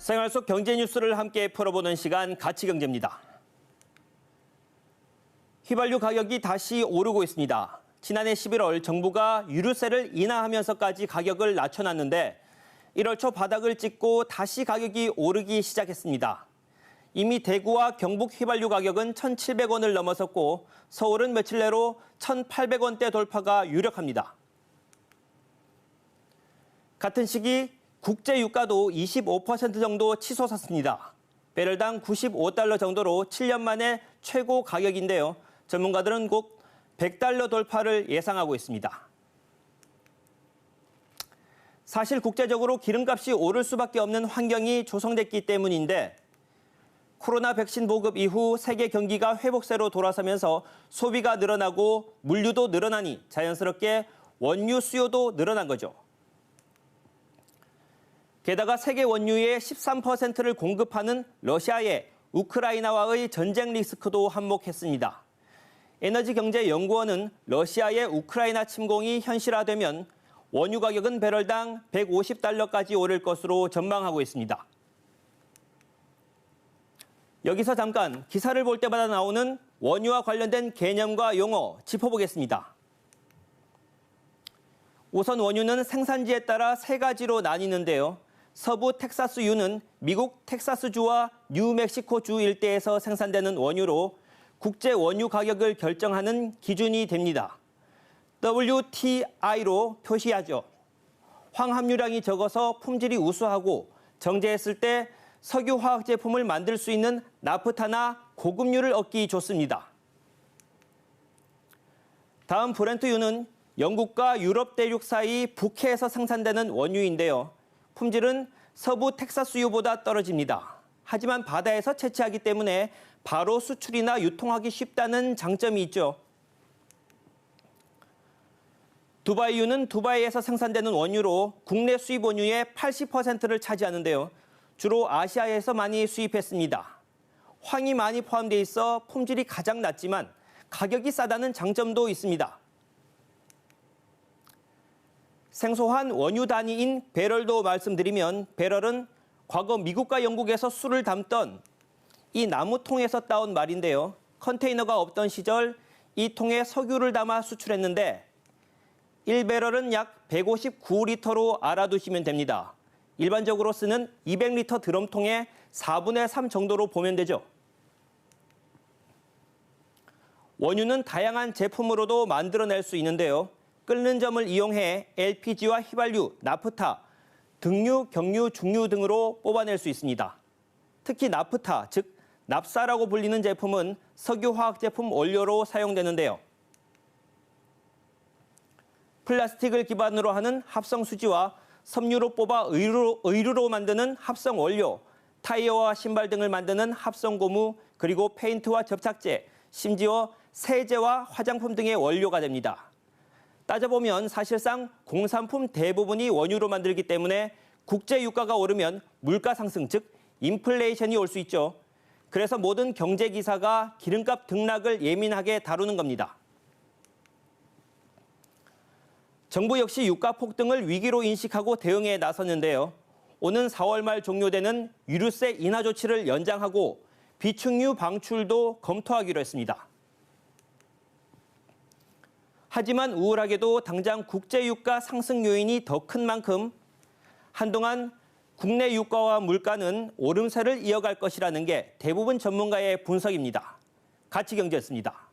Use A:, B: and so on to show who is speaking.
A: 생활 속 경제 뉴스를 함께 풀어보는 시간 가치경제입니다. 휘발유 가격이 다시 오르고 있습니다. 지난해 11월 정부가 유류세를 인하하면서까지 가격을 낮춰놨는데 1월 초 바닥을 찍고 다시 가격이 오르기 시작했습니다. 이미 대구와 경북 휘발유 가격은 1,700원을 넘어섰고 서울은 며칠 내로 1,800원대 돌파가 유력합니다. 같은 시기 국제 유가도 25% 정도 치솟았습니다. 배럴당 95달러 정도로 7년 만에 최고 가격인데요. 전문가들은 곧 100달러 돌파를 예상하고 있습니다. 사실 국제적으로 기름값이 오를 수밖에 없는 환경이 조성됐기 때문인데 코로나 백신 보급 이후 세계 경기가 회복세로 돌아서면서 소비가 늘어나고 물류도 늘어나니 자연스럽게 원유 수요도 늘어난 거죠. 게다가 세계 원유의 13%를 공급하는 러시아의 우크라이나와의 전쟁 리스크도 한몫했습니다. 에너지경제연구원은 러시아의 우크라이나 침공이 현실화되면 원유 가격은 배럴당 150달러까지 오를 것으로 전망하고 있습니다. 여기서 잠깐 기사를 볼 때마다 나오는 원유와 관련된 개념과 용어 짚어보겠습니다. 우선 원유는 생산지에 따라 세 가지로 나뉘는데요. 서부 텍사스유는 미국 텍사스주와 뉴멕시코주 일대에서 생산되는 원유로 국제 원유 가격을 결정하는 기준이 됩니다. WTI로 표시하죠. 황함유량이 적어서 품질이 우수하고 정제했을 때 석유화학 제품을 만들 수 있는 나프타나 고급유를 얻기 좋습니다. 다음 브렌트유는 영국과 유럽 대륙 사이 북해에서 생산되는 원유인데요. 품질은 서부 텍사스유보다 떨어집니다. 하지만 바다에서 채취하기 때문에 바로 수출이나 유통하기 쉽다는 장점이 있죠. 두바이유는 두바이에서 생산되는 원유로 국내 수입 원유의 80%를 차지하는데요. 주로 아시아에서 많이 수입했습니다. 황이 많이 포함되어 있어 품질이 가장 낮지만 가격이 싸다는 장점도 있습니다. 생소한 원유 단위인 배럴도 말씀드리면 배럴은 과거 미국과 영국에서 술을 담던 이 나무통에서 따온 말인데요. 컨테이너가 없던 시절 이 통에 석유를 담아 수출했는데 1배럴은 약 159리터로 알아두시면 됩니다. 일반적으로 쓰는 200리터 드럼통의 4분의 3 정도로 보면 되죠. 원유는 다양한 제품으로도 만들어낼 수 있는데요. 끓는 점을 이용해 LPG와 휘발유, 나프타, 등유, 경유, 중유 등으로 뽑아낼 수 있습니다. 특히 나프타, 즉 납사라고 불리는 제품은 석유화학 제품 원료로 사용되는데요. 플라스틱을 기반으로 하는 합성수지와 섬유로 뽑아 의류로 만드는 합성 원료, 타이어와 신발 등을 만드는 합성고무, 그리고 페인트와 접착제, 심지어 세제와 화장품 등의 원료가 됩니다. 따져보면 사실상 공산품 대부분이 원유로 만들기 때문에 국제 유가가 오르면 물가 상승, 즉 인플레이션이 올 수 있죠. 그래서 모든 경제 기사가 기름값 등락을 예민하게 다루는 겁니다. 정부 역시 유가 폭등을 위기로 인식하고 대응에 나섰는데요. 오는 4월 말 종료되는 유류세 인하 조치를 연장하고 비축유 방출도 검토하기로 했습니다. 하지만 우울하게도 당장 국제 유가 상승 요인이 더 큰 만큼 한동안 국내 유가와 물가는 오름세를 이어갈 것이라는 게 대부분 전문가의 분석입니다. 가치경제였습니다.